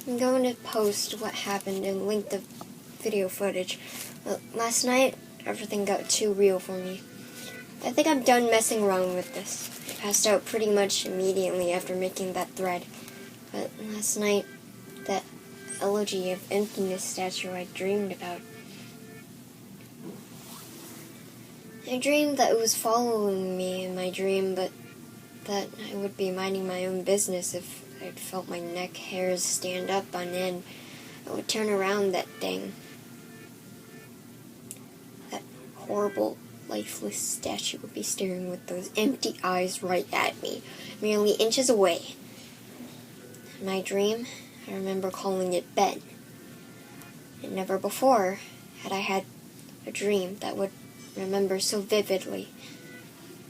I'm going to post what happened and link the video footage. Last night, everything got too real for me. I think I'm done messing around with this. I passed out pretty much immediately after making that thread. But last night, that elegy of emptiness statue I dreamed about. I dreamed that it was following me in my dream, but that I would be minding my own business if I felt my neck hairs stand up on end. I would turn around, that horrible, lifeless statue would be staring with those empty eyes right at me, merely inches away. In my dream, I remember calling it Ben. And never before had I had a dream that would remember so vividly.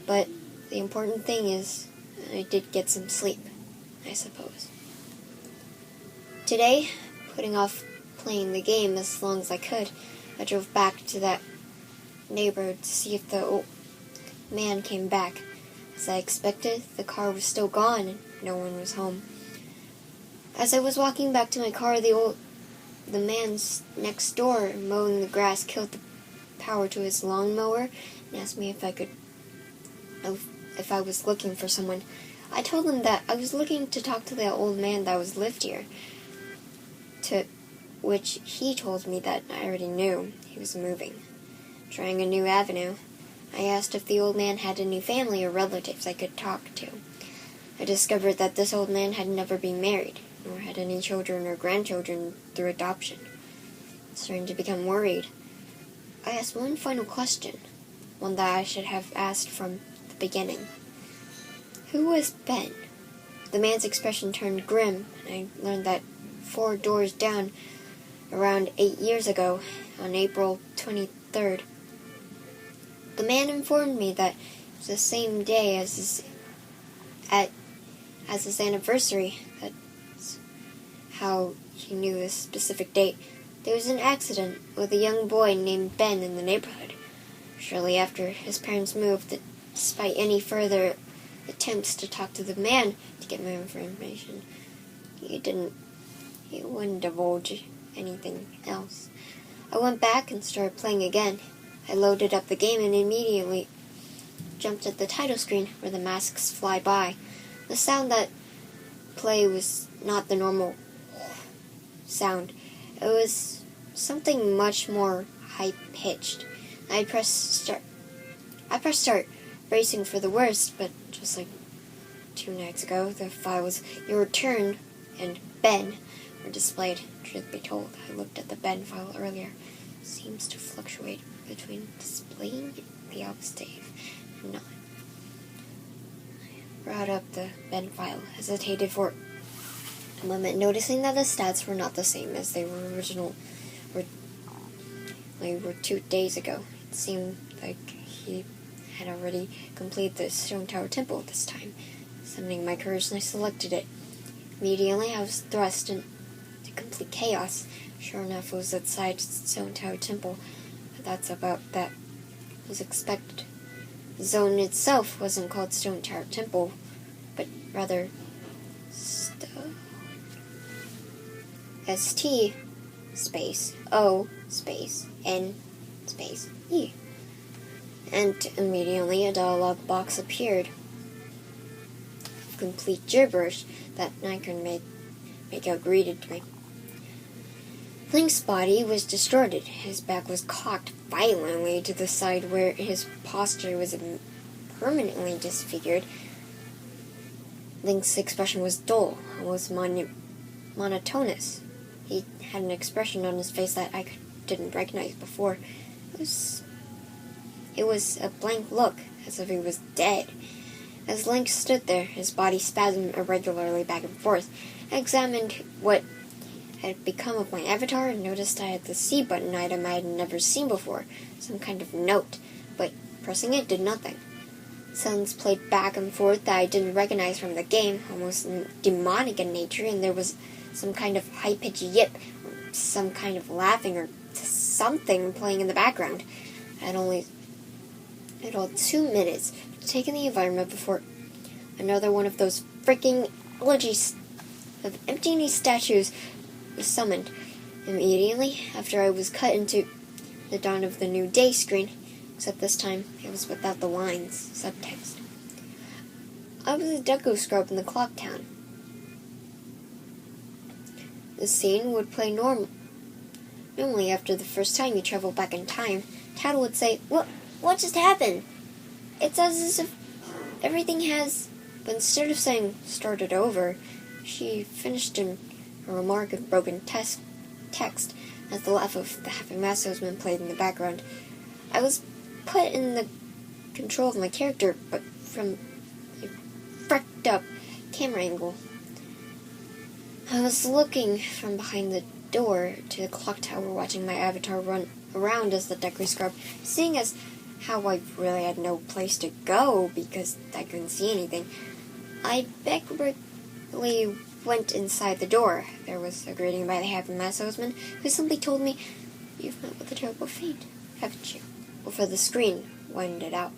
But the important thing is, I did get some sleep, I suppose. Today, putting off playing the game as long as I could, I drove back to that neighborhood to see if the old man came back. As I expected, the car was still gone and no one was home. As I was walking back to my car, the man next door mowing the grass killed the power to his lawnmower and asked me if I was looking for someone. I told him that I was looking to talk to the old man that was lived here. To which he told me that I already knew he was moving. Trying a new avenue, I asked if the old man had any family or relatives I could talk to. I discovered that this old man had never been married, nor had any children or grandchildren through adoption. Starting to become worried, I asked one final question, one that I should have asked from the beginning. Who was Ben? The man's expression turned grim, and I learned that 4 doors down, around 8 years ago, on April 23rd, the man informed me that it was the same day as his anniversary. That's how he knew this specific date. There was an accident with a young boy named Ben in the neighborhood. Shortly after, his parents moved, despite any further attempts to talk to the man to get more information. He wouldn't divulge anything else. I went back and started playing again. I loaded up the game and immediately jumped at the title screen where the masks fly by. The sound that play was not the normal sound. It was something much more high-pitched. I pressed start, bracing for the worst, but just like 2 nights ago, the files "Your Return" and "Ben" were displayed. Truth be told, I looked at the Ben file earlier. It seems to fluctuate between displaying the album save and not. I brought up the Ben file, hesitated for a moment, noticing that the stats were not the same as they were 2 days ago. It seemed like he had already completed the Stone Tower Temple this time. Summoning my courage, I selected it. Immediately, I was thrust into complete chaos. Sure enough, it was outside Stone Tower Temple. But that's about that was expected. The zone itself wasn't called Stone Tower Temple, but rather ST space O space N space E. And immediately a dialog box appeared. Complete gibberish that I couldn't make out greeted me. Link's body was distorted. His back was cocked violently to the side where his posture was permanently disfigured. Link's expression was dull, almost monotonous. He had an expression on his face that I didn't recognize before. It was a blank look, as if he was dead. As Link stood there, his body spasmed irregularly back and forth. I examined what had become of my avatar and noticed I had the C button item I had never seen before, some kind of note, but pressing it did nothing. Sounds played back and forth that I didn't recognize from the game, almost demonic in nature, and there was some kind of high-pitched yip, or some kind of laughing, or something playing in the background. I had all 2 minutes to take in the environment before another one of those freaking elegies of empty statues was summoned. Immediately after, I was cut into the Dawn of the New Day screen, except this time it was without the lines, subtext. I was a deco scrub in the clock town. The scene would play normally after the first time you travel back in time. Tattle would say, What just happened? It's as if everything has... But instead of saying, started over, she finished in a remark in broken text as the laugh of the happy mass salesman played in the background. I was put in the control of my character, but from a freaked up camera angle. I was looking from behind the door to the clock tower, watching my avatar run around as the deco scrub, seeing as how I really had no place to go because I couldn't see anything. I backwardly went inside the door. There was a greeting by the happy mass salesman, who simply told me, "You've met with a terrible fate, haven't you?" Before the screen winded out.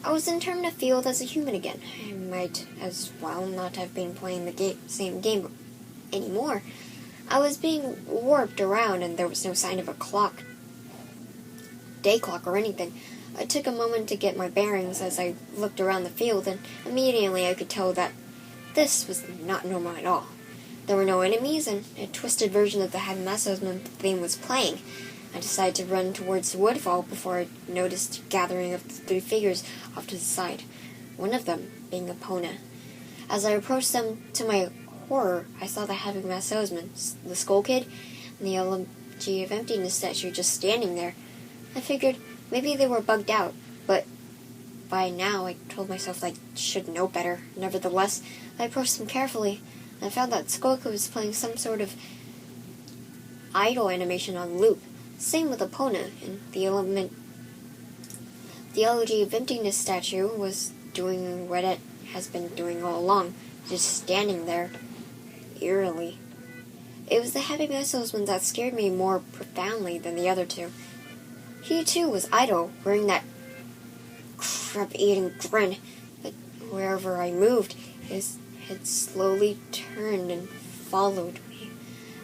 I was in the field as a human again. I might as well not have been playing the same game anymore. I was being warped around, and there was no sign of a clock, day clock or anything. I took a moment to get my bearings as I looked around the field, and immediately I could tell that this was not normal at all. There were no enemies, and a twisted version of the Happy Mass Salesman theme was playing. I decided to run towards the woodfall before I noticed a gathering of 3 figures off to the side, one of them being Epona. As I approached them, to my horror, I saw the Happy Mass Salesman, the Skull Kid, and the Elegy of Emptiness statue just standing there. I figured maybe they were bugged out, but by now I told myself I should know better. Nevertheless, I approached them carefully, and I found that Skull Kid was playing some sort of idle animation on loop. Same with Epona, and the Elegy of Emptiness statue was doing what it has been doing all along, just standing there, eerily. It was the Happy Mass Salesman that scared me more profoundly than the other two. He too was idle, wearing that crab-eating grin, but wherever I moved, his head slowly turned and followed me.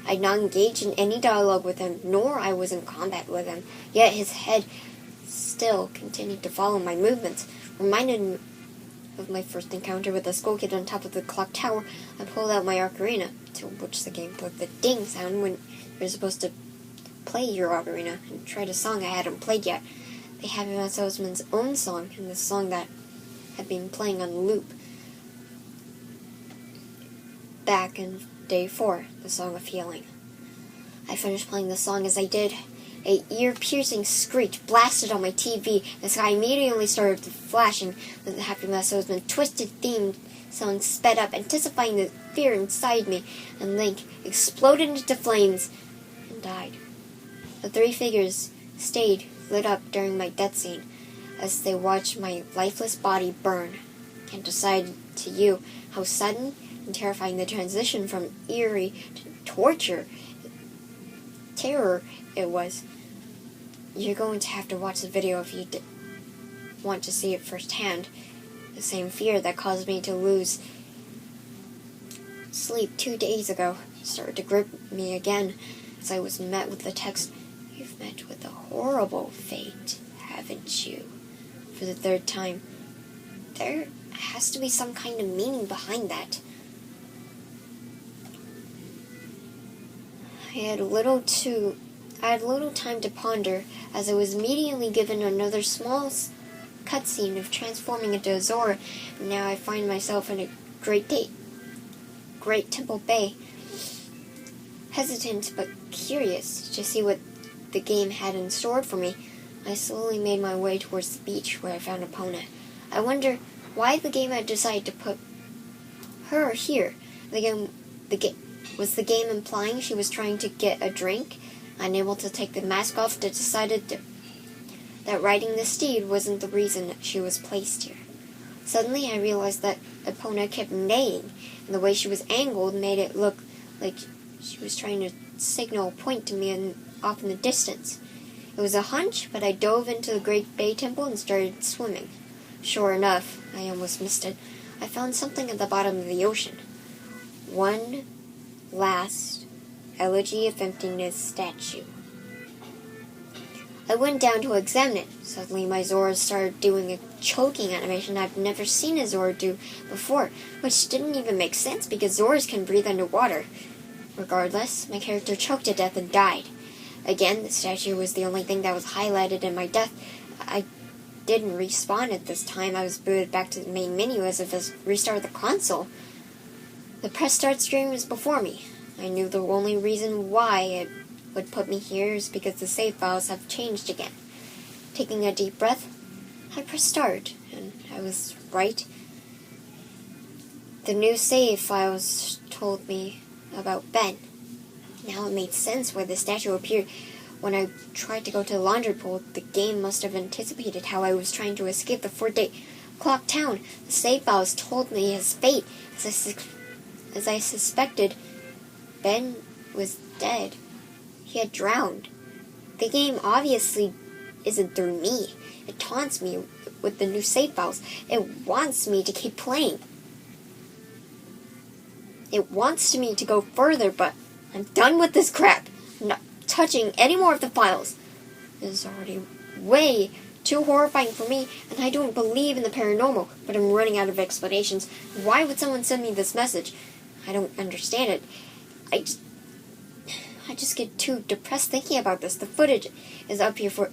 I did not engage in any dialogue with him, nor I was in combat with him, yet his head still continued to follow my movements. Reminded me of my first encounter with the Skull Kid on top of the clock tower, I pulled out my ocarina, to which the game put the ding sound when you're supposed to play your ocarina, and tried a song I hadn't played yet. The Happy Mass Salesman's own song, and the song that had been playing on loop back in day 4, the Song of Healing. I finished playing the song. As I did, a ear-piercing screech blasted on my TV. The sky immediately started flashing. The Happy Mass Salesman twisted theme song sped up, intensifying the fear inside me, and Link exploded into flames and died. The 3 figures stayed lit up during my death scene as they watched my lifeless body burn. Can't decide to you how sudden and terrifying the transition from eerie to terror it was. You're going to have to watch the video if you want to see it firsthand. The same fear that caused me to lose sleep 2 days ago started to grip me again as I was met with the text, "You've met with a horrible fate, haven't you?" For the 3rd time. There has to be some kind of meaning behind that. I had little time to ponder, as I was immediately given another small cutscene of transforming into a Zora, and now I find myself in a Great Temple Bay, hesitant but curious to see what the game had in store for me. I slowly made my way towards the beach where I found Epona. I wonder why the game had decided to put her here. Was the game implying she was trying to get a drink? Unable to take the mask off, they decided that riding the steed wasn't the reason she was placed here. Suddenly I realized that Epona kept neighing, and the way she was angled made it look like she was trying to signal a point to me off in the distance. It was a hunch, but I dove into the Great Bay Temple and started swimming. Sure enough, I almost missed it. I found something at the bottom of the ocean. One last Elegy of Emptiness statue. I went down to examine it. Suddenly my Zora started doing a choking animation I've never seen a Zora do before, which didn't even make sense because Zoras can breathe underwater. Regardless, my character choked to death and died. Again, the statue was the only thing that was highlighted in my death. I didn't respawn at this time. I was booted back to the main menu as if I restarted the console. The press start screen was before me. I knew the only reason why it would put me here is because the save files have changed again. Taking a deep breath, I pressed start, and I was right. The new save files told me about Ben. Now it made sense why the statue appeared. When I tried to go to the laundry pool, the game must have anticipated how I was trying to escape the 4-day clock town. The save files told me his fate. As I suspected, Ben was dead. He had drowned. The game obviously isn't through me. It taunts me with the new save files. It wants me to keep playing. It wants me to go further, but I'm done with this crap. I'm not touching any more of the files. This is already way too horrifying for me, and I don't believe in the paranormal, but I'm running out of explanations. Why would someone send me this message? I don't understand it. I just get too depressed thinking about this. The footage is up here for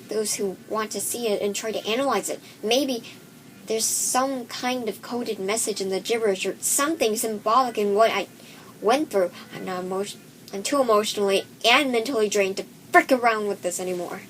those who want to see it and try to analyze it. Maybe there's some kind of coded message in the gibberish or something symbolic in what I went through. I'm too emotionally and mentally drained to frick around with this anymore.